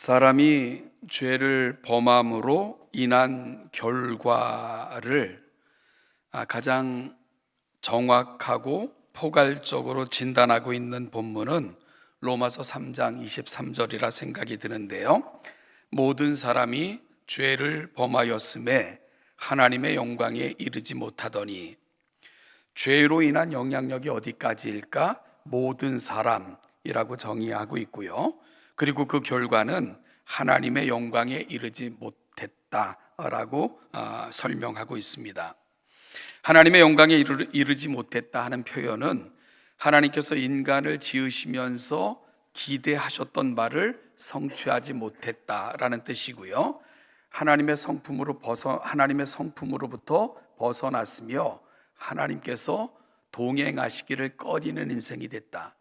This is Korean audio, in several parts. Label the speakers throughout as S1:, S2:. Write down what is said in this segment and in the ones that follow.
S1: 사람이 죄를 범함으로 인한 결과를 가장 정확하고 포괄적으로 진단하고 있는 본문은 로마서 3장 23절이라 생각이 드는데요. 모든 사람이 죄를 범하였음에 하나님의 영광에 이르지 못하더니, 죄로 인한 영향력이 어디까지일까? 모든 사람이라고 정의하고 있고요. 그리고 그 결과는 하나님의 영광에 이르지 못했다라고 설명하고 있습니다. 하나님의 영광에 이르지 못했다 하는 표현은 하나님께서 인간을 지으시면서 기대하셨던 바를 성취하지 못했다라는 뜻이고요. 하나님의 성품으로부터 벗어났으며 하나님께서 동행하시기를 꺼리는 인생이 됐다.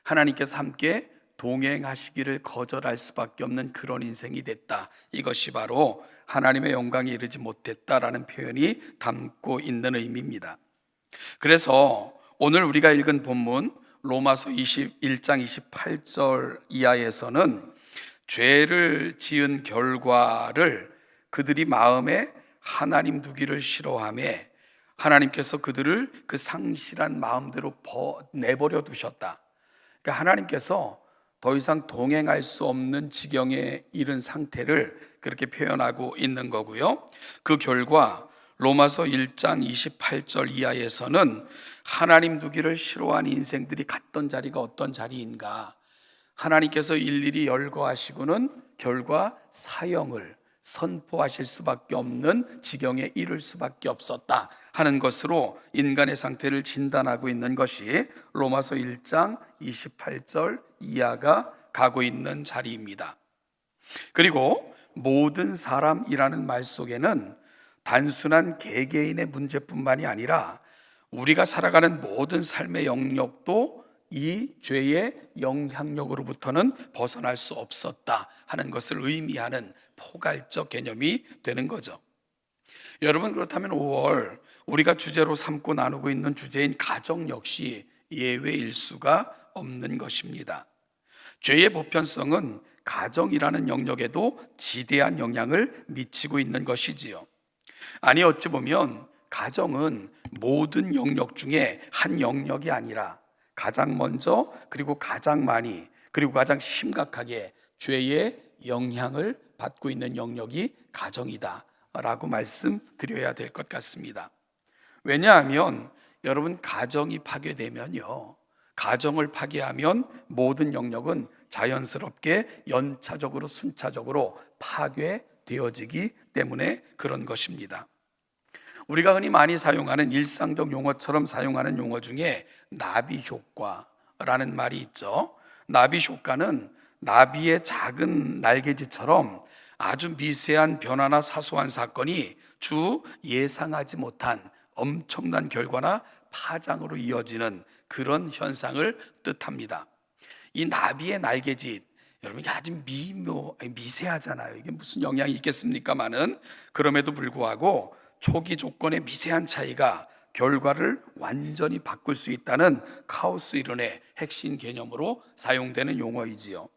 S1: 하나님께서 함께 동행하시기를 거절할 수밖에 없는 그런 인생이 됐다. 이것이 바로 하나님의 영광에 이르지 못했다라는 표현이 담고 있는 의미입니다. 그래서 오늘 우리가 읽은 본문 로마서 21장 28절 이하에서는 죄를 지은 결과를 그들이 마음에 하나님 두기를 싫어하며 하나님께서 그들을 그 상실한 마음대로 내버려 두셨다. 그러니까 하나님께서 더 이상 동행할 수 없는 지경에 이른 상태를 그렇게 표현하고 있는 거고요. 그 결과 로마서 1장 28절 이하에서는 하나님 두기를 싫어하는 인생들이 갔던 자리가 어떤 자리인가, 하나님께서 일일이 열거하시고는 결과 사형을 선포하실 수밖에 없는 지경에 이를 수밖에 없었다 하는 것으로 인간의 상태를 진단하고 있는 것이 로마서 1장 28절 이하가 가고 있는 자리입니다. 그리고 모든 사람이라는 말 속에는 단순한 개개인의 문제뿐만이 아니라 우리가 살아가는 모든 삶의 영역도 이 죄의 영향력으로부터는 벗어날 수 없었다 하는 것을 의미하는 포괄적 개념이 되는 거죠. 여러분, 그렇다면 5월 우리가 주제로 삼고 나누고 있는 주제인 가정 역시 예외일 수가 없는 것입니다. 죄의 보편성은 가정이라는 영역에도 지대한 영향을 미치고 있는 것이지요. 아니, 어찌 보면 가정은 모든 영역 중에 한 영역이 아니라 가장 먼저, 그리고 가장 많이, 그리고 가장 심각하게 죄의 영향을 받고 있는 영역이 가정이다 라고 말씀드려야 될 것 같습니다. 왜냐하면 여러분, 가정이 파괴되면요, 가정을 파괴하면 모든 영역은 자연스럽게 연차적으로 순차적으로 파괴되어지기 때문에 그런 것입니다. 우리가 흔히 많이 사용하는 일상적 용어처럼 사용하는 용어 중에 나비 효과라는 말이 있죠. 나비 효과는 나비의 작은 날개짓처럼 아주 미세한 변화나 사소한 사건이 주 예상하지 못한 엄청난 결과나 파장으로 이어지는 그런 현상을 뜻합니다. 이 나비의 날개짓, 여러분, 이게 아주 미세하잖아요. 이게 무슨 영향이 있겠습니까마는, 그럼에도 불구하고 초기 조건의 미세한 차이가 결과를 완전히 바꿀 수 있다는 카오스 이론의 핵심 개념으로 사용되는 용어이지요.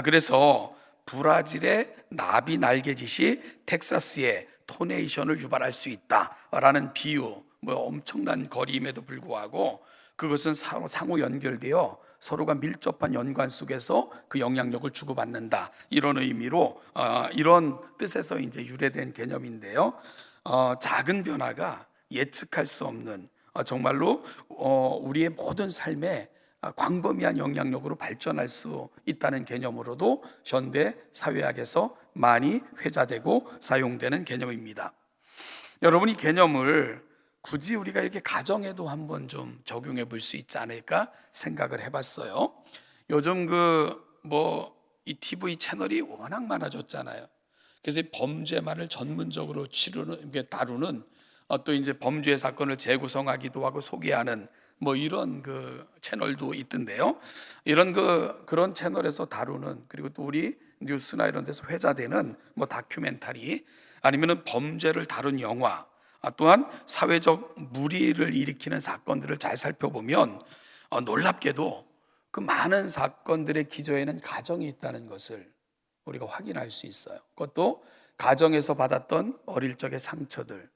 S1: 그래서 브라질의 나비 날개짓이 텍사스의 토네이션을 유발할 수 있다라는 비유, 엄청난 거리임에도 불구하고 그것은 상호 연결되어 서로가 밀접한 연관 속에서 그 영향력을 주고받는다, 이런 의미로 이런 뜻에서 이제 유래된 개념인데요. 작은 변화가 예측할 수 없는, 정말로 우리의 모든 삶에 광범위한 영향력으로 발전할 수 있다는 개념으로도 현대 사회학에서 많이 회자되고 사용되는 개념입니다. 여러분, 이 개념을 굳이 우리가 이렇게 가정에도 한번 좀 적용해 볼 수 있지 않을까 생각을 해봤어요. 요즘 이 TV 채널이 워낙 많아졌잖아요. 그래서 범죄만을 전문적으로 다루는, 또 이제 범죄 사건을 재구성하기도 하고 소개하는 이런 채널도 있던데요. 이런 그런 채널에서 다루는, 그리고 또 우리 뉴스나 이런 데서 회자되는 다큐멘터리, 아니면은 범죄를 다룬 영화, 또한 사회적 물의를 일으키는 사건들을 잘 살펴보면 놀랍게도 그 많은 사건들의 기저에는 가정이 있다는 것을 우리가 확인할 수 있어요. 그것도 가정에서 받았던 어릴 적의 상처들,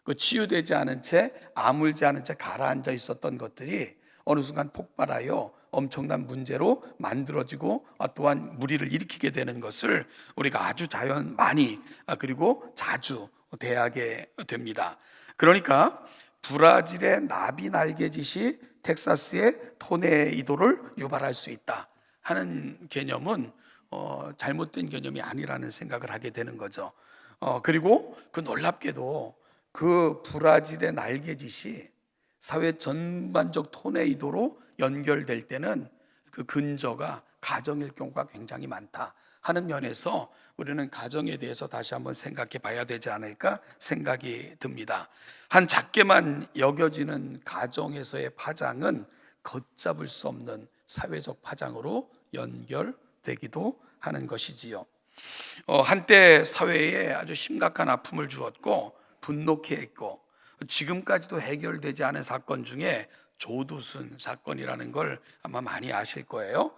S1: 그 치유되지 않은 채 아물지 않은 채 가라앉아 있었던 것들이 어느 순간 폭발하여 엄청난 문제로 만들어지고 또한 무리를 일으키게 되는 것을 우리가 아주 많이 그리고 자주 대하게 됩니다. 그러니까 브라질의 나비 날개짓이 텍사스의 토네이도를 유발할 수 있다 하는 개념은 잘못된 개념이 아니라는 생각을 하게 되는 거죠. 그리고 그 놀랍게도 그 브라질의 날개짓이 사회 전반적 토네이도로 연결될 때는 그 근저가 가정일 경우가 굉장히 많다 하는 면에서 우리는 가정에 대해서 다시 한번 생각해 봐야 되지 않을까 생각이 듭니다. 한 작게만 여겨지는 가정에서의 파장은 걷잡을 수 없는 사회적 파장으로 연결되기도 하는 것이지요. 한때 사회에 아주 심각한 아픔을 주었고 분노케 했고 지금까지도 해결되지 않은 사건 중에 조두순 사건이라는 걸 아마 많이 아실 거예요.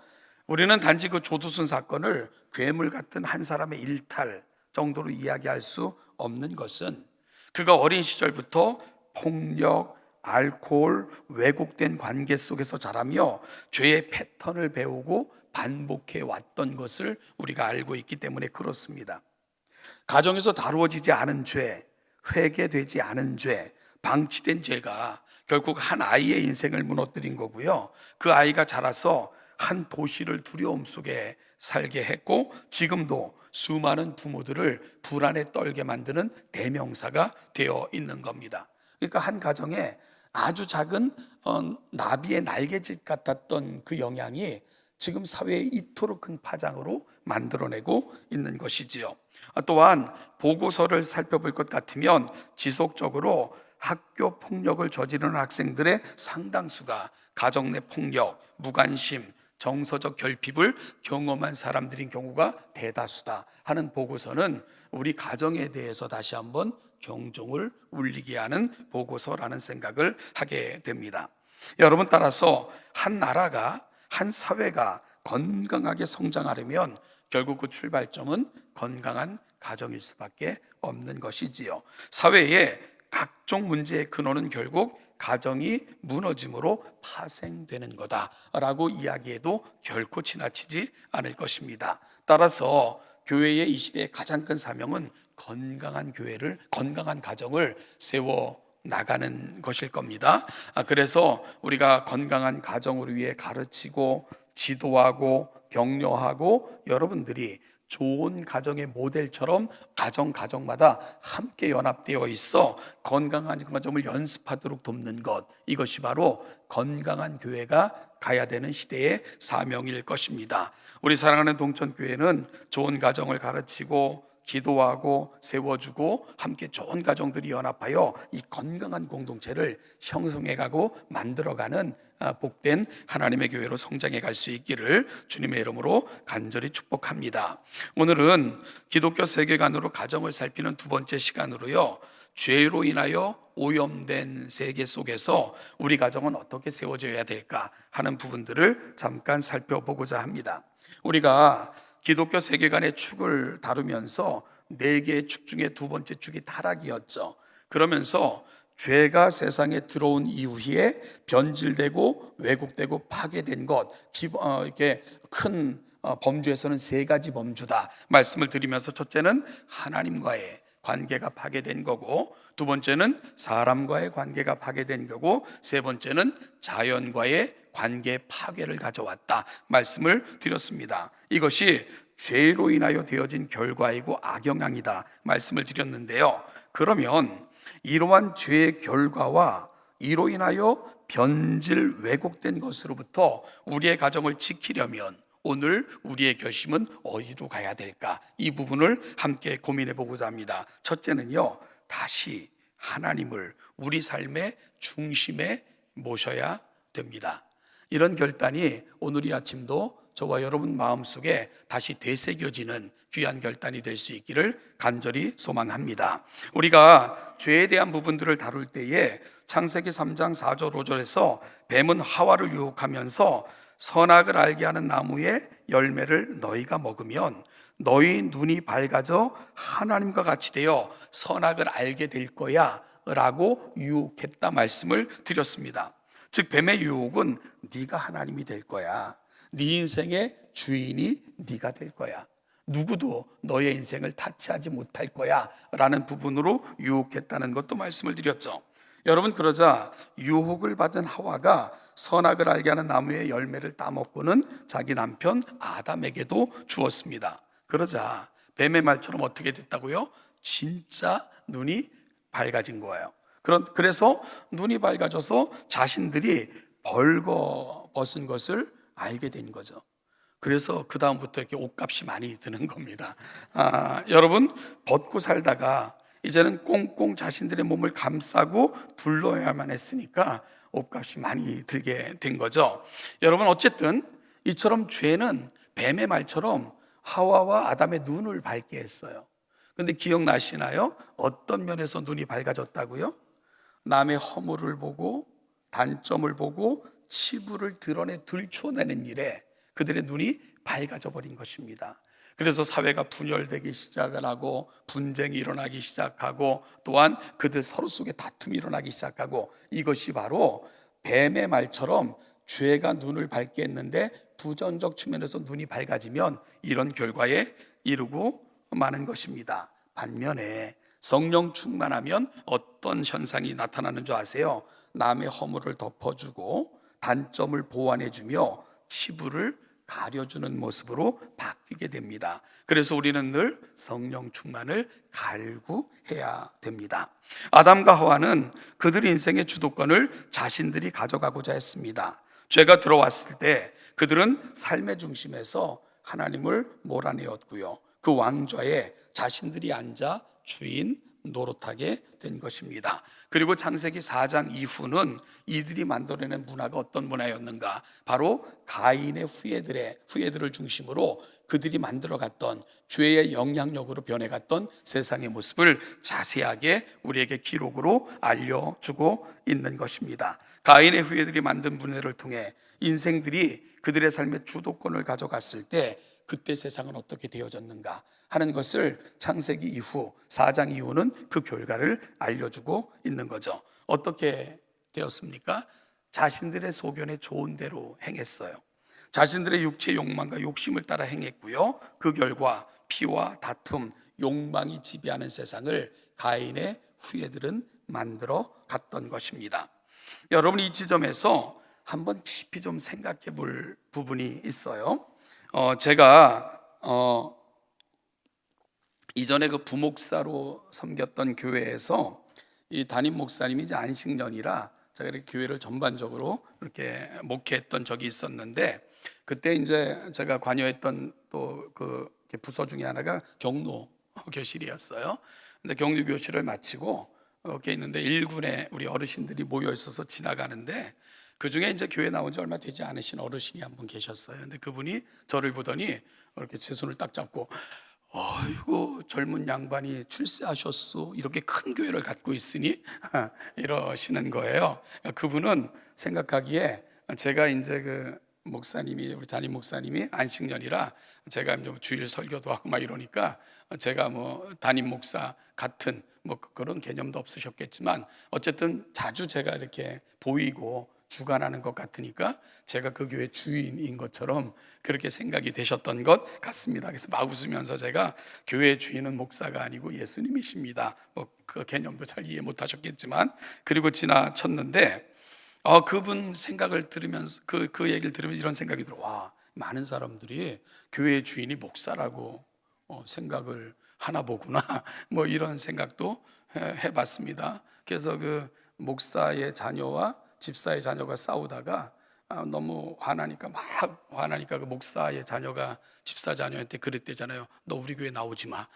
S1: 우리는 단지 그 조두순 사건을 괴물 같은 한 사람의 일탈 정도로 이야기할 수 없는 것은 그가 어린 시절부터 폭력, 알코올, 왜곡된 관계 속에서 자라며 죄의 패턴을 배우고 반복해 왔던 것을 우리가 알고 있기 때문에 그렇습니다. 가정에서 다루어지지 않은 죄, 회개되지 않은 죄, 방치된 죄가 결국 한 아이의 인생을 무너뜨린 거고요. 그 아이가 자라서 한 도시를 두려움 속에 살게 했고 지금도 수많은 부모들을 불안에 떨게 만드는 대명사가 되어 있는 겁니다. 그러니까 한 가정에 아주 작은 나비의 날개짓 같았던 그 영향이 지금 사회에 이토록 큰 파장으로 만들어내고 있는 것이지요. 또한 보고서를 살펴볼 것 같으면 지속적으로 학교 폭력을 저지르는 학생들의 상당수가 가정 내 폭력, 무관심, 정서적 결핍을 경험한 사람들인 경우가 대다수다 하는 보고서는 우리 가정에 대해서 다시 한번 경종을 울리게 하는 보고서라는 생각을 하게 됩니다. 여러분, 따라서 한 나라가, 한 사회가 건강하게 성장하려면 결국 그 출발점은 건강한 가정일 수밖에 없는 것이지요. 사회의 각종 문제의 근원은 결국 가정이 무너짐으로 파생되는 거다라고 이야기해도 결코 지나치지 않을 것입니다. 따라서 교회의 이 시대의 가장 큰 사명은 건강한 교회를, 건강한 가정을 세워 나가는 것일 겁니다. 그래서 우리가 건강한 가정을 위해 가르치고 지도하고 격려하고 여러분들이 좋은 가정의 모델처럼 가정마다 함께 연합되어 있어 건강한 가정을 연습하도록 돕는 것, 이것이 바로 건강한 교회가 가야 되는 시대의 사명일 것입니다. 우리 사랑하는 동천교회는 좋은 가정을 가르치고 기도하고 세워주고 함께 좋은 가정들이 연합하여 이 건강한 공동체를 형성해가고 만들어가는 복된 하나님의 교회로 성장해 갈 수 있기를 주님의 이름으로 간절히 축복합니다. 오늘은 기독교 세계관으로 가정을 살피는 두 번째 시간으로요, 죄로 인하여 오염된 세계 속에서 우리 가정은 어떻게 세워져야 될까 하는 부분들을 잠깐 살펴보고자 합니다. 우리가 기독교 세계관의 축을 다루면서 네 개의 축 중에 두 번째 축이 타락이었죠. 그러면서 죄가 세상에 들어온 이후에 변질되고 왜곡되고 파괴된 것, 이렇게 큰 범주에서는 세 가지 범주다 말씀을 드리면서, 첫째는 하나님과의 관계가 파괴된 거고, 두 번째는 사람과의 관계가 파괴된 거고, 세 번째는 자연과의 관계 파괴를 가져왔다 말씀을 드렸습니다. 이것이 죄로 인하여 되어진 결과이고 악영향이다 말씀을 드렸는데요. 그러면 이러한 죄의 결과와 이로 인하여 변질 왜곡된 것으로부터 우리의 가정을 지키려면 오늘 우리의 결심은 어디로 가야 될까? 이 부분을 함께 고민해 보고자 합니다. 첫째는요, 다시 하나님을 우리 삶의 중심에 모셔야 됩니다. 이런 결단이 오늘 이 아침도 저와 여러분 마음속에 다시 되새겨지는 귀한 결단이 될 수 있기를 간절히 소망합니다. 우리가 죄에 대한 부분들을 다룰 때에 창세기 3장 4절 5절에서 뱀은 하와를 유혹하면서 선악을 알게 하는 나무의 열매를 너희가 먹으면 너희 눈이 밝아져 하나님과 같이 되어 선악을 알게 될 거야 라고 유혹했다 말씀을 드렸습니다. 즉 뱀의 유혹은 네가 하나님이 될 거야, 네 인생의 주인이 네가 될 거야, 누구도 너의 인생을 타치하지 못할 거야 라는 부분으로 유혹했다는 것도 말씀을 드렸죠. 여러분, 그러자 유혹을 받은 하와가 선악을 알게 하는 나무의 열매를 따먹고는 자기 남편 아담에게도 주었습니다. 그러자 뱀의 말처럼 어떻게 됐다고요? 진짜 눈이 밝아진 거예요. 그래서 눈이 밝아져서 자신들이 벌거벗은 것을 알게 된 거죠. 그래서 그 다음부터 이렇게 옷값이 많이 드는 겁니다. 여러분, 벗고 살다가 이제는 꽁꽁 자신들의 몸을 감싸고 둘러야만 했으니까 옷값이 많이 들게 된 거죠. 여러분, 어쨌든 이처럼 죄는 뱀의 말처럼 하와와 아담의 눈을 밝게 했어요. 그런데 기억나시나요? 어떤 면에서 눈이 밝아졌다고요? 남의 허물을 보고 단점을 보고 치부를 드러내 들춰내는 일에 그들의 눈이 밝아져 버린 것입니다. 그래서 사회가 분열되기 시작을 하고 분쟁이 일어나기 시작하고 또한 그들 서로 속에 다툼이 일어나기 시작하고, 이것이 바로 뱀의 말처럼 죄가 눈을 밝게 했는데 부정적 측면에서 눈이 밝아지면 이런 결과에 이르고 마는 것입니다. 반면에 성령 충만하면 어떤 현상이 나타나는 줄 아세요? 남의 허물을 덮어주고 단점을 보완해주며 치부를 가려주는 모습으로 바뀌게 됩니다. 그래서 우리는 늘 성령 충만을 갈구해야 됩니다. 아담과 하와는 그들 인생의 주도권을 자신들이 가져가고자 했습니다. 죄가 들어왔을 때 그들은 삶의 중심에서 하나님을 몰아내었고요, 그 왕좌에 자신들이 앉아 주인 노릇하게 된 것입니다. 그리고 창세기 4장 이후는 이들이 만들어낸 문화가 어떤 문화였는가? 바로 가인의 후예들을 중심으로 그들이 만들어갔던 죄의 영향력으로 변해갔던 세상의 모습을 자세하게 우리에게 기록으로 알려주고 있는 것입니다. 가인의 후예들이 만든 문화를 통해 인생들이 그들의 삶의 주도권을 가져갔을 때 그때 세상은 어떻게 되어졌는가 하는 것을 창세기 이후 4장 이후는 그 결과를 알려주고 있는 거죠. 어떻게 되었습니까? 자신들의 소견에 좋은 대로 행했어요. 자신들의 육체의 욕망과 욕심을 따라 행했고요, 그 결과 피와 다툼, 욕망이 지배하는 세상을 가인의 후예들은 만들어 갔던 것입니다. 여러분, 이 지점에서 한번 깊이 좀 생각해 볼 부분이 있어요. 제가 이전에 그 부목사로 섬겼던 교회에서 이 담임 목사님이 이제 안식년이라 제가 이렇게 교회를 전반적으로 이렇게 목회했던 적이 있었는데, 그때 이제 제가 관여했던 또 그 부서 중에 하나가 경로 교실이었어요. 근데 경로 교실을 마치고 이렇게 있는데 1군에 우리 어르신들이 모여 있어서 지나가는데 그 중에 이제 교회 나온 지 얼마 되지 않으신 어르신이 한 분 계셨어요. 근데 그분이 저를 보더니 이렇게 제 손을 딱 잡고, 어이구 젊은 양반이 출세하셨소, 이렇게 큰 교회를 갖고 있으니 이러시는 거예요. 그분은 생각하기에 제가 이제 그 목사님이, 우리 담임 목사님이 안식년이라 제가 주일 설교도 하고 막 이러니까 제가 뭐 담임 목사 같은 뭐 그런 개념도 없으셨겠지만 어쨌든 자주 제가 이렇게 보이고 주관하는 것 같으니까 제가 그 교회 주인인 것처럼 그렇게 생각이 되셨던 것 같습니다. 그래서 막 웃으면서 제가 교회 주인은 목사가 아니고 예수님이십니다, 뭐 그 개념도 잘 이해 못하셨겠지만, 그리고 지나쳤는데 그분 생각을 들으면서 그 얘기를 들으면서 이런 생각이 들어. 와, 많은 사람들이 교회 주인이 목사라고 생각을 하나 보구나 뭐 이런 생각도 해봤습니다. 그래서 그 목사의 자녀와 집사의 자녀가 싸우다가 너무 화나니까 그 목사의 자녀가 집사 자녀한테 그랬대잖아요. 너 우리 교회 나오지 마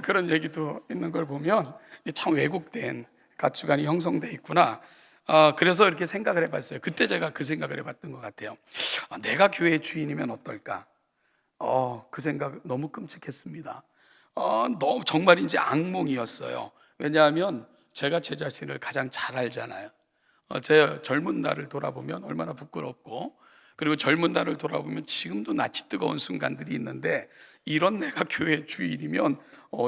S1: 그런 얘기도 있는 걸 보면 참 왜곡된 가치관이 형성돼 있구나. 그래서 이렇게 생각을 해봤어요. 그때 제가 그 생각을 해봤던 것 같아요. 내가 교회의 주인이면 어떨까? 그 생각 너무 끔찍했습니다. 너무 정말인지 악몽이었어요. 왜냐하면 제가 제 자신을 가장 잘 알잖아요. 제 젊은 날을 돌아보면 얼마나 부끄럽고, 그리고 젊은 날을 돌아보면 지금도 낯이 뜨거운 순간들이 있는데, 이런 내가 교회 주인이면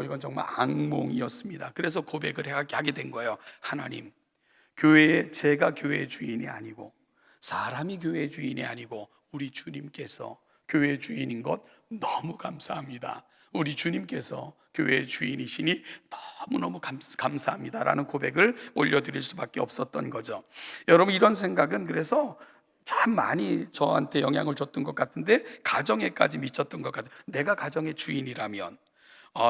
S1: 이건 정말 악몽이었습니다. 그래서 고백을 하게 된 거예요. 하나님, 제가 교회의 주인이 아니고, 사람이 교회의 주인이 아니고 우리 주님께서 교회의 주인인 것 너무 감사합니다. 우리 주님께서 교회의 주인이시니 너무너무 감사합니다라는 고백을 올려드릴 수밖에 없었던 거죠. 여러분, 이런 생각은 그래서 참 많이 저한테 영향을 줬던 것 같은데, 가정에까지 미쳤던 것 같아요. 내가 가정의 주인이라면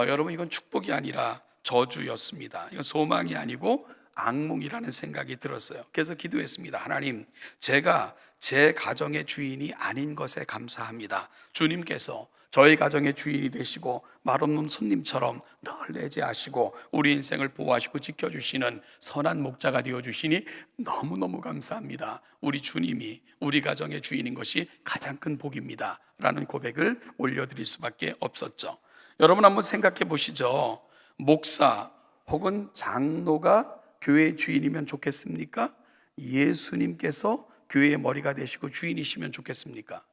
S1: 여러분, 이건 축복이 아니라 저주였습니다. 이건 소망이 아니고 악몽이라는 생각이 들었어요. 그래서 기도했습니다. 하나님, 제가 제 가정의 주인이 아닌 것에 감사합니다. 주님께서 저희 가정의 주인이 되시고 말없는 손님처럼 늘 내재하시고 우리 인생을 보호하시고 지켜주시는 선한 목자가 되어주시니 너무너무 감사합니다. 우리 주님이 우리 가정의 주인인 것이 가장 큰 복입니다 라는 고백을 올려드릴 수밖에 없었죠. 여러분, 한번 생각해 보시죠. 목사 혹은 장로가 교회의 주인이면 좋겠습니까? 예수님께서 교회의 머리가 되시고 주인이시면 좋겠습니까?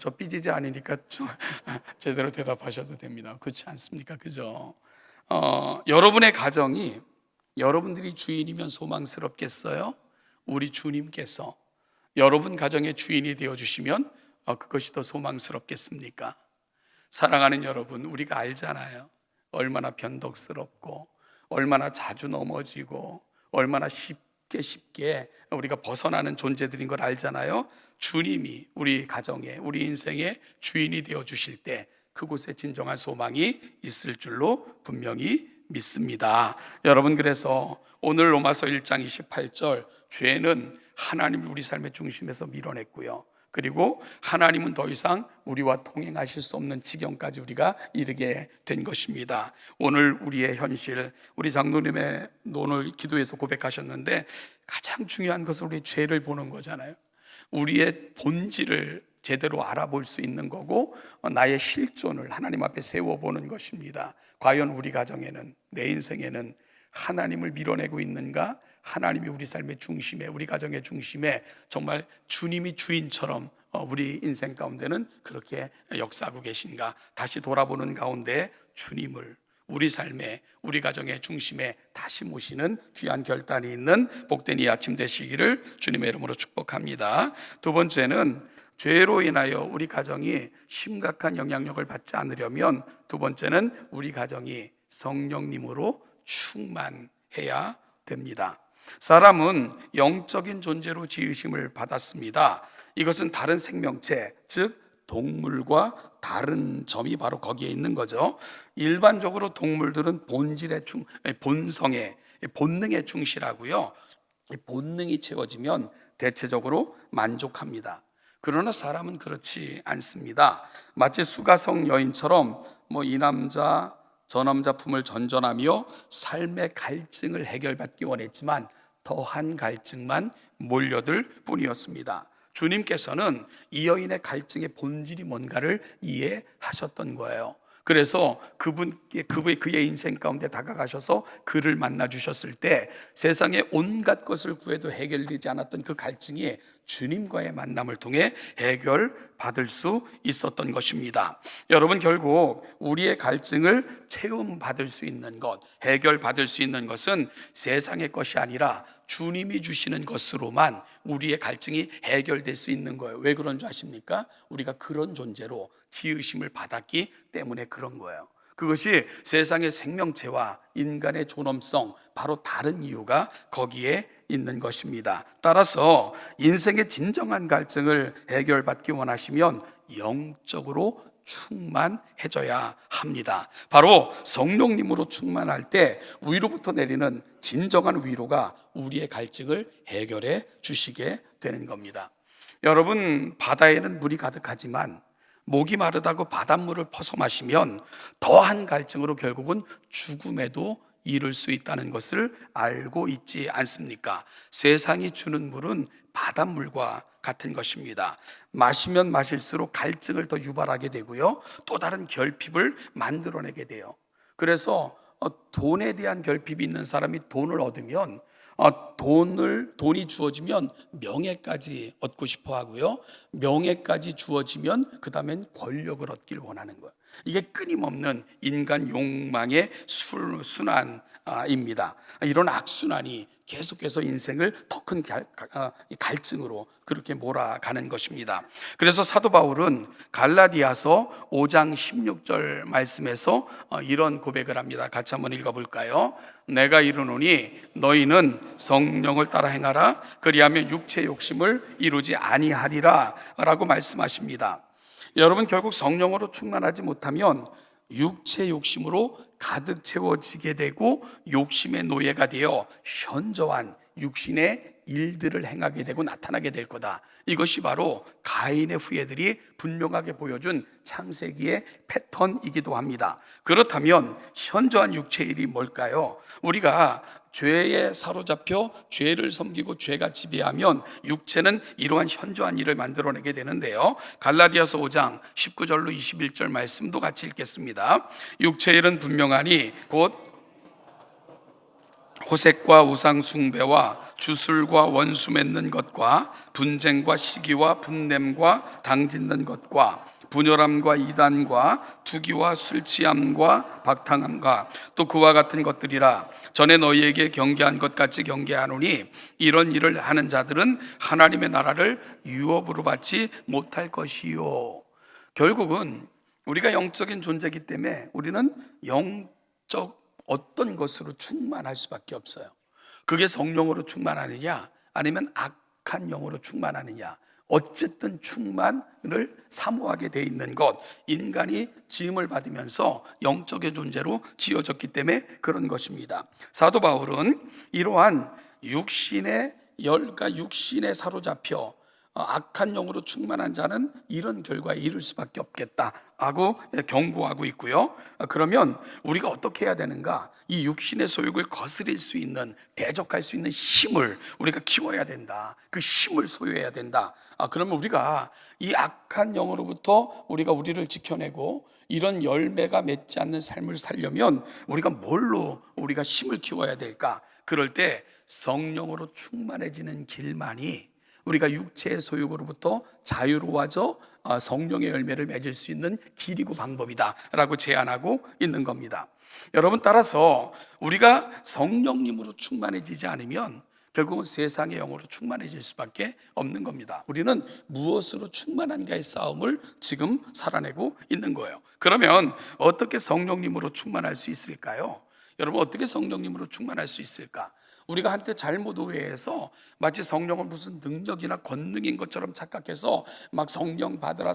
S1: 저 삐지지 않으니까 제대로 대답하셔도 됩니다. 그렇지 않습니까? 그죠? 여러분의 가정이 여러분들이 주인이면 소망스럽겠어요? 우리 주님께서 여러분 가정의 주인이 되어주시면 그것이 더 소망스럽겠습니까? 사랑하는 여러분, 우리가 알잖아요. 얼마나 변덕스럽고 얼마나 자주 넘어지고 얼마나 쉽게 우리가 벗어나는 존재들인 걸 알잖아요. 주님이 우리 가정에, 우리 인생의 주인이 되어 주실 때 그곳에 진정한 소망이 있을 줄로 분명히 믿습니다. 여러분, 그래서 오늘 로마서 1장 28절, 죄는 하나님을 우리 삶의 중심에서 밀어냈고요, 그리고 하나님은 더 이상 우리와 동행하실 수 없는 지경까지 우리가 이르게 된 것입니다. 오늘 우리의 현실, 우리 장로님의 오늘 기도에서 고백하셨는데, 가장 중요한 것은 우리의 죄를 보는 거잖아요. 우리의 본질을 제대로 알아볼 수 있는 거고, 나의 실존을 하나님 앞에 세워보는 것입니다. 과연 우리 가정에는, 내 인생에는 하나님을 밀어내고 있는가? 하나님이 우리 삶의 중심에, 우리 가정의 중심에 정말 주님이 주인처럼 우리 인생 가운데는 그렇게 역사하고 계신가? 다시 돌아보는 가운데 주님을 우리 삶의, 우리 가정의 중심에 다시 모시는 귀한 결단이 있는 복된 이 아침 되시기를 주님의 이름으로 축복합니다. 두 번째는, 죄로 인하여 우리 가정이 심각한 영향력을 받지 않으려면 두 번째는 우리 가정이 성령님으로 충만해야 됩니다. 사람은 영적인 존재로 지으심을 받았습니다. 이것은 다른 생명체, 즉 동물과 다른 점이 바로 거기에 있는 거죠. 일반적으로 동물들은 본성에, 본능에 충실하고요, 이 본능이 채워지면 대체적으로 만족합니다. 그러나 사람은 그렇지 않습니다. 마치 수가성 여인처럼 이 남자 저 남자 품을 전전하며 삶의 갈증을 해결받기 원했지만 더한 갈증만 몰려들 뿐이었습니다. 주님께서는 이 여인의 갈증의 본질이 뭔가를 이해하셨던 거예요. 그래서 그의 인생 가운데 다가가셔서 그를 만나 주셨을 때 세상의 온갖 것을 구해도 해결되지 않았던 그 갈증이 주님과의 만남을 통해 해결받을 수 있었던 것입니다. 여러분, 결국 우리의 갈증을 체험받을 수 있는 것, 해결받을 수 있는 것은 세상의 것이 아니라 주님이 주시는 것으로만 우리의 갈증이 해결될 수 있는 거예요. 왜 그런 줄 아십니까? 우리가 그런 존재로 지으심을 받았기 때문에 그런 거예요. 그것이 세상의 생명체와 인간의 존엄성, 바로 다른 이유가 거기에 있는 것입니다. 따라서 인생의 진정한 갈증을 해결받기 원하시면 영적으로 충만해져야 합니다. 바로 성령님으로 충만할 때 위로부터 내리는 진정한 위로가 우리의 갈증을 해결해 주시게 되는 겁니다. 여러분, 바다에는 물이 가득하지만 목이 마르다고 바닷물을 퍼서 마시면 더한 갈증으로 결국은 죽음에도 이를 수 있다는 것을 알고 있지 않습니까? 세상이 주는 물은 바닷물과 같은 것입니다. 마시면 마실수록 갈증을 더 유발하게 되고요, 또 다른 결핍을 만들어내게 돼요. 그래서 돈에 대한 결핍이 있는 사람이 돈을 얻으면 돈이 주어지면 명예까지 얻고 싶어 하고요. 명예까지 주어지면 그 다음엔 권력을 얻길 원하는 거예요. 이게 끊임없는 인간 욕망의 순환입니다. 이런 악순환이 계속해서 인생을 더 큰 갈증으로 그렇게 몰아가는 것입니다. 그래서 사도 바울은 갈라디아서 5장 16절 말씀에서 이런 고백을 합니다. 같이 한번 읽어볼까요? 내가 이르노니 너희는 성령을 따라 행하라. 그리하면 육체 욕심을 이루지 아니하리라 라고 말씀하십니다. 여러분, 결국 성령으로 충만하지 못하면 육체 욕심으로 가득 채워지게 되고 욕심의 노예가 되어 현저한 육신의 일들을 행하게 되고 나타나게 될 거다. 이것이 바로 가인의 후예들이 분명하게 보여준 창세기의 패턴이기도 합니다. 그렇다면 현저한 육체의 일이 뭘까요? 우리가 죄에 사로잡혀 죄를 섬기고 죄가 지배하면 육체는 이러한 현저한 일을 만들어내게 되는데요. 갈라디아서 5장 19절로 21절 말씀도 같이 읽겠습니다. 육체의 일은 분명하니 곧 호색과 우상 숭배와 주술과 원수 맺는 것과 분쟁과 시기와 분냄과 당짓는 것과 분열함과 이단과 투기와 술 취함과 박탕함과 또 그와 같은 것들이라. 전에 너희에게 경계한 것 같이 경계하노니 이런 일을 하는 자들은 하나님의 나라를 유업으로 받지 못할 것이요. 결국은 우리가 영적인 존재이기 때문에 우리는 영적 어떤 것으로 충만할 수밖에 없어요. 그게 성령으로 충만하느냐 아니면 악한 영으로 충만하느냐, 어쨌든 충만을 사모하게 돼 있는 것, 인간이 지음을 받으면서 영적인 존재로 지어졌기 때문에 그런 것입니다. 사도 바울은 이러한 육신에 사로잡혀 악한 영으로 충만한 자는 이런 결과에 이를 수밖에 없겠다 하고 경고하고 있고요. 그러면 우리가 어떻게 해야 되는가? 이 육신의 소욕을 거스릴 수 있는, 대적할 수 있는 힘을 우리가 키워야 된다. 그 힘을 소유해야 된다. 그러면 우리가 이 악한 영으로부터 우리를 지켜내고 이런 열매가 맺지 않는 삶을 살려면 우리가 뭘로 우리가 힘을 키워야 될까? 그럴 때 성령으로 충만해지는 길만이 우리가 육체의 소욕으로부터 자유로워져 성령의 열매를 맺을 수 있는 길이고 방법이다라고 제안하고 있는 겁니다. 여러분, 따라서 우리가 성령님으로 충만해지지 않으면 결국은 세상의 영으로 충만해질 수밖에 없는 겁니다. 우리는 무엇으로 충만한가의 싸움을 지금 살아내고 있는 거예요. 그러면 어떻게 성령님으로 충만할 수 있을까요? 여러분, 어떻게 성령님으로 충만할 수 있을까? 우리가 한때 잘못 오해해서 마치 성령은 무슨 능력이나 권능인 것처럼 착각해서 막 성령 받으라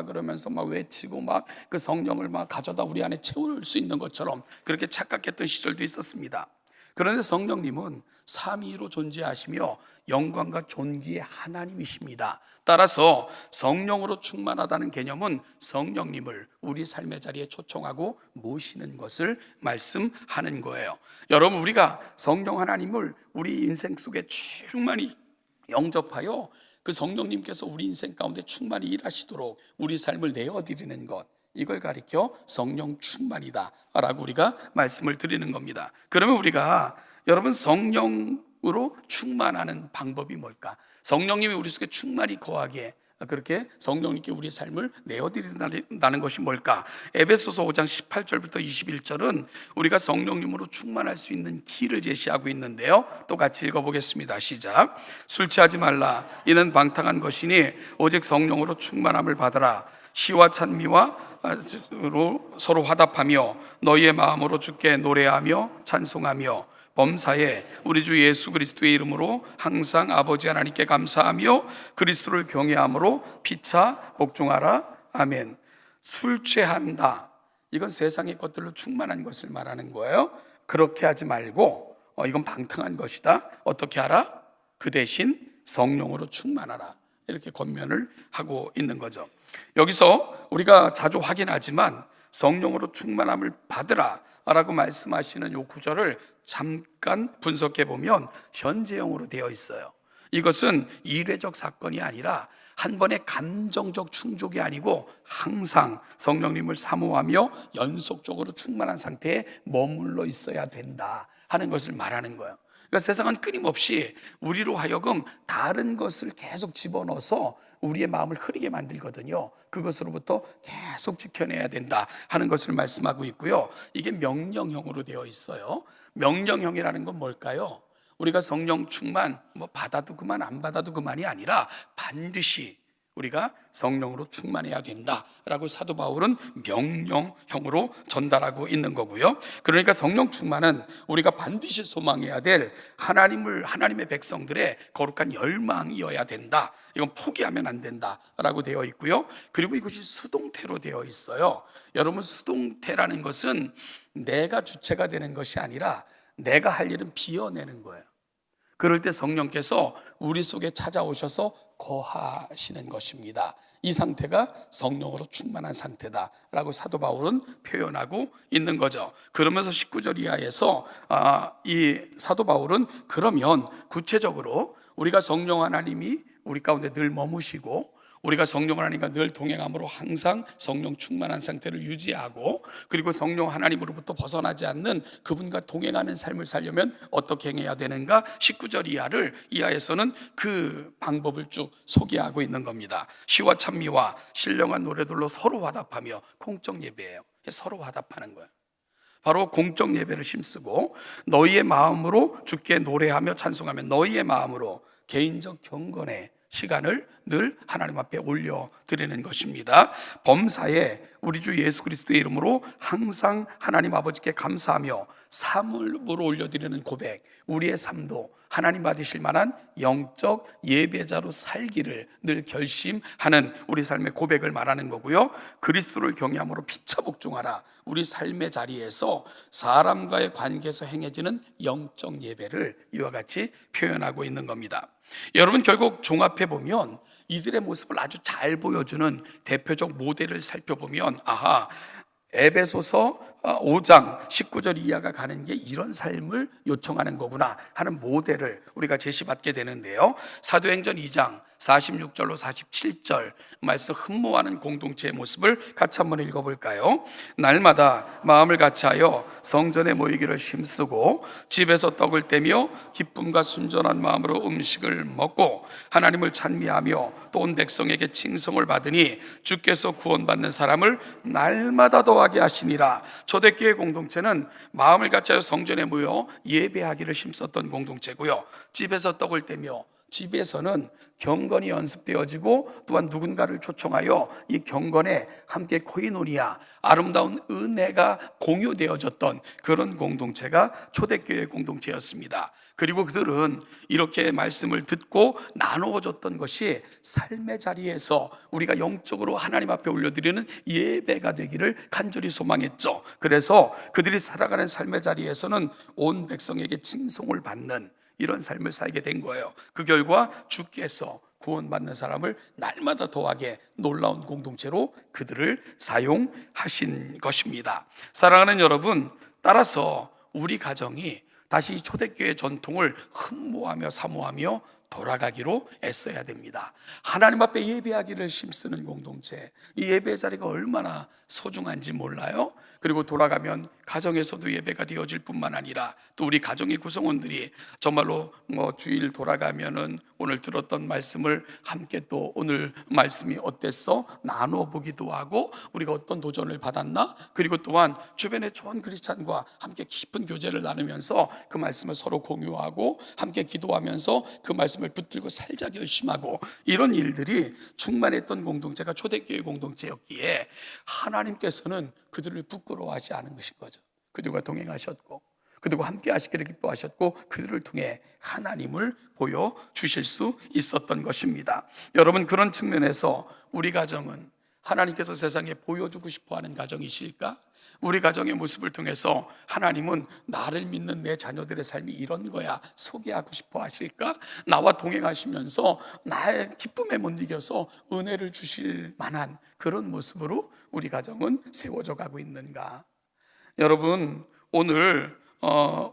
S1: 그러면서 막 외치고 막 그 성령을 막 가져다 우리 안에 채울 수 있는 것처럼 그렇게 착각했던 시절도 있었습니다. 그런데 성령님은 삼위로 존재하시며 영광과 존귀의 하나님이십니다. 따라서 성령으로 충만하다는 개념은 성령님을 우리 삶의 자리에 초청하고 모시는 것을 말씀하는 거예요. 여러분, 우리가 성령 하나님을 우리 인생 속에 충만히 영접하여 그 성령님께서 우리 인생 가운데 충만히 일하시도록 우리 삶을 내어드리는 것, 이걸 가리켜 성령 충만이다 라고 우리가 말씀을 드리는 겁니다. 그러면 우리가 여러분 성령으로 충만하는 방법이 뭘까? 성령님이 우리 속에 충만히 거하게 그렇게 성령님께 우리의 삶을 내어드린다는 것이 뭘까? 에베소서 5장 18절부터 21절은 우리가 성령님으로 충만할 수 있는 길을 제시하고 있는데요. 또 같이 읽어보겠습니다. 시작. 술 취하지 말라. 이는 방탕한 것이니 오직 성령으로 충만함을 받으라. 시와 찬미와 서로 화답하며 너희의 마음으로 주께 노래하며 찬송하며 범사에 우리 주 예수 그리스도의 이름으로 항상 아버지 하나님께 감사하며 그리스도를 경외함으로 피차 복종하라. 아멘. 술 취한다, 이건 세상의 것들로 충만한 것을 말하는 거예요. 그렇게 하지 말고 이건 방탕한 것이다. 어떻게 하라? 그 대신 성령으로 충만하라. 이렇게 권면을 하고 있는 거죠. 여기서 우리가 자주 확인하지만 성령으로 충만함을 받으라 라고 말씀하시는 이 구절을 잠깐 분석해 보면 현재형으로 되어 있어요. 이것은 이례적 사건이 아니라 한 번의 감정적 충족이 아니고 항상 성령님을 사모하며 연속적으로 충만한 상태에 머물러 있어야 된다 하는 것을 말하는 거예요. 그러니까 세상은 끊임없이 우리로 하여금 다른 것을 계속 집어넣어서 우리의 마음을 흐리게 만들거든요. 그것으로부터 계속 지켜내야 된다 하는 것을 말씀하고 있고요. 이게 명령형으로 되어 있어요. 명령형이라는 건 뭘까요? 우리가 성령 충만 받아도 그만 안 받아도 그만이 아니라 반드시 우리가 성령으로 충만해야 된다라고 사도 바울은 명령형으로 전달하고 있는 거고요. 그러니까 성령 충만은 우리가 반드시 소망해야 될 하나님의 백성들의 거룩한 열망이어야 된다. 이건 포기하면 안 된다라고 되어 있고요. 그리고 이것이 수동태로 되어 있어요. 여러분, 수동태라는 것은 내가 주체가 되는 것이 아니라 내가 할 일은 비워내는 거예요. 그럴 때 성령께서 우리 속에 찾아오셔서 거하시는 것입니다. 이 상태가 성령으로 충만한 상태다라고 사도 바울은 표현하고 있는 거죠. 그러면서 19절 이하에서 이 사도 바울은 그러면 구체적으로 우리가 성령 하나님이 우리 가운데 늘 머무시고 우리가 성령 하나님과 늘 동행함으로 항상 성령 충만한 상태를 유지하고, 그리고 성령 하나님으로부터 벗어나지 않는 그분과 동행하는 삶을 살려면 어떻게 행해야 되는가, 19절 이하에서는 그 방법을 쭉 소개하고 있는 겁니다. 시와 찬미와 신령한 노래들로 서로 화답하며, 공적 예배예요. 서로 화답하는 거예요. 바로 공적 예배를 힘쓰고 너희의 마음으로 주께 노래하며 찬송하며 너희의 마음으로 개인적 경건의 시간을 늘 하나님 앞에 올려드리는 것입니다. 범사에 우리 주 예수 그리스도의 이름으로 항상 하나님 아버지께 감사하며 사물로 올려드리는 고백, 우리의 삶도 하나님 받으실 만한 영적 예배자로 살기를 늘 결심하는 우리 삶의 고백을 말하는 거고요. 그리스도를 경외함으로 피차 복종하라. 우리 삶의 자리에서 사람과의 관계에서 행해지는 영적 예배를 이와 같이 표현하고 있는 겁니다. 여러분, 결국 종합해 보면 이들의 모습을 아주 잘 보여주는 대표적 모델을 살펴보면 에베소서 5장 19절 이하가 가는 게 이런 삶을 요청하는 거구나 하는 모델을 우리가 제시받게 되는데요. 사도행전 2장 46절로 47절 말씀, 흠모하는 공동체의 모습을 같이 한번 읽어볼까요? 날마다 마음을 같이하여 성전에 모이기를 힘쓰고 집에서 떡을 떼며 기쁨과 순전한 마음으로 음식을 먹고 하나님을 찬미하며 또 온 백성에게 칭송을 받으니 주께서 구원받는 사람을 날마다 더하게 하시니라. 초대교회 공동체는 마음을 같이하여 성전에 모여 예배하기를 힘썼던 공동체고요. 집에서 떡을 떼며, 집에서는 경건이 연습되어지고 또한 누군가를 초청하여 이 경건에 함께 코이노니아, 아름다운 은혜가 공유되어졌던 그런 공동체가 초대교회 공동체였습니다. 그리고 그들은 이렇게 말씀을 듣고 나누어졌던 것이 삶의 자리에서 우리가 영적으로 하나님 앞에 올려드리는 예배가 되기를 간절히 소망했죠. 그래서 그들이 살아가는 삶의 자리에서는 온 백성에게 칭송을 받는 이런 삶을 살게 된 거예요. 그 결과 주께서 구원받는 사람을 날마다 더하게 놀라운 공동체로 그들을 사용하신 것입니다. 사랑하는 여러분, 따라서 우리 가정이 다시 초대교회 전통을 흠모하며 사모하며 돌아가기로 애써야 됩니다. 하나님 앞에 예배하기를 힘쓰는 공동체, 이 예배 자리가 얼마나 소중한지 몰라요? 그리고 돌아가면 가정에서도 예배가 되어질 뿐만 아니라 또 우리 가정의 구성원들이 정말로 주일 돌아가면은 오늘 들었던 말씀을 함께 또 오늘 말씀이 어땠어? 나누어 보기도 하고, 우리가 어떤 도전을 받았나? 그리고 또한 주변의 좋은 크리스찬과 함께 깊은 교제를 나누면서 그 말씀을 서로 공유하고 함께 기도하면서 그 말씀을 붙들고 살자 결심하고, 이런 일들이 충만했던 공동체가 초대교회 공동체였기에 하나님께서는 그들을 부끄러워하지 않은 것인 거죠. 그들과 동행하셨고 그들과 함께 하시기를 기뻐하셨고 그들을 통해 하나님을 보여주실 수 있었던 것입니다. 여러분, 그런 측면에서 우리 가정은 하나님께서 세상에 보여주고 싶어하는 가정이실까? 우리 가정의 모습을 통해서 하나님은 나를 믿는 내 자녀들의 삶이 이런 거야 소개하고 싶어 하실까? 나와 동행하시면서 나의 기쁨에 못 이겨서 은혜를 주실 만한 그런 모습으로 우리 가정은 세워져 가고 있는가? 여러분, 오늘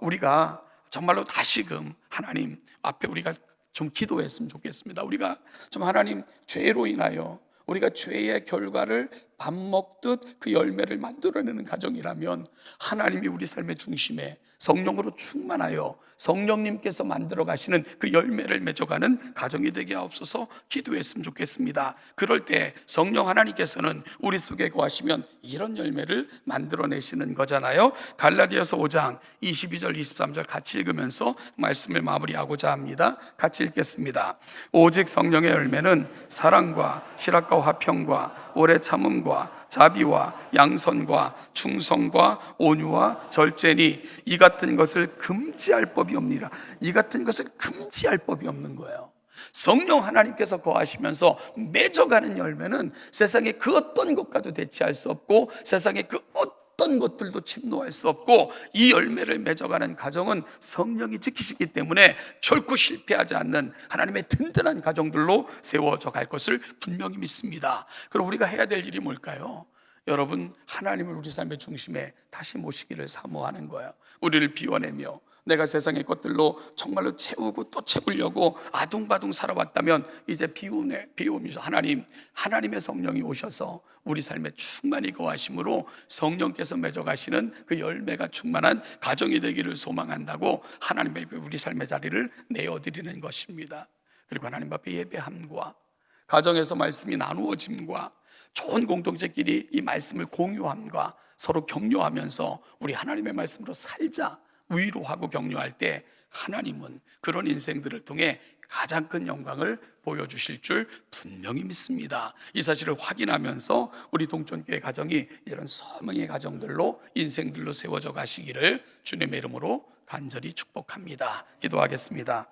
S1: 우리가 정말로 다시금 하나님 앞에 우리가 좀 기도했으면 좋겠습니다. 우리가 좀 하나님, 죄로 인하여 우리가 죄의 결과를 밥 먹듯 그 열매를 만들어내는 가정이라면 하나님이 우리 삶의 중심에 성령으로 충만하여 성령님께서 만들어 가시는 그 열매를 맺어가는 가정이 되게 하옵소서 기도했으면 좋겠습니다. 그럴 때 성령 하나님께서는 우리 속에 거하시면 이런 열매를 만들어내시는 거잖아요. 갈라디아서 5장 22절 23절 같이 읽으면서 말씀을 마무리하고자 합니다. 같이 읽겠습니다. 오직 성령의 열매는 사랑과 실학과 화평과 오래 참음과 자비와 양선과 충성과 온유와 절제니 이 같은 것을 금지할 법이 없느니라. 이 같은 것을 금지할 법이 없는 거예요. 성령 하나님께서 거하시면서 맺어가는 열매는 세상의 그 어떤 것과도 대체할 수 없고 세상의 그 어떤 것들도 침노할 수 없고 이 열매를 맺어가는 가정은 성령이 지키시기 때문에 결코 실패하지 않는 하나님의 든든한 가정들로 세워져 갈 것을 분명히 믿습니다. 그럼 우리가 해야 될 일이 뭘까요? 여러분, 하나님을 우리 삶의 중심에 다시 모시기를 사모하는 거예요. 우리를 비워내며 내가 세상의 것들로 정말로 채우고 또 채우려고 아둥바둥 살아왔다면 이제 비우면서 하나님의 성령이 오셔서 우리 삶에 충만히 거하심으로 성령께서 맺어가시는 그 열매가 충만한 가정이 되기를 소망한다고 하나님 앞에 우리 삶의 자리를 내어드리는 것입니다. 그리고 하나님 앞에 예배함과 가정에서 말씀이 나누어짐과 좋은 공동체끼리 이 말씀을 공유함과 서로 격려하면서 우리 하나님의 말씀으로 살자 위로하고 격려할 때 하나님은 그런 인생들을 통해 가장 큰 영광을 보여주실 줄 분명히 믿습니다. 이 사실을 확인하면서 우리 동천교회 가정이 이런 소명의 가정들로 인생들로 세워져 가시기를 주님의 이름으로 간절히 축복합니다. 기도하겠습니다.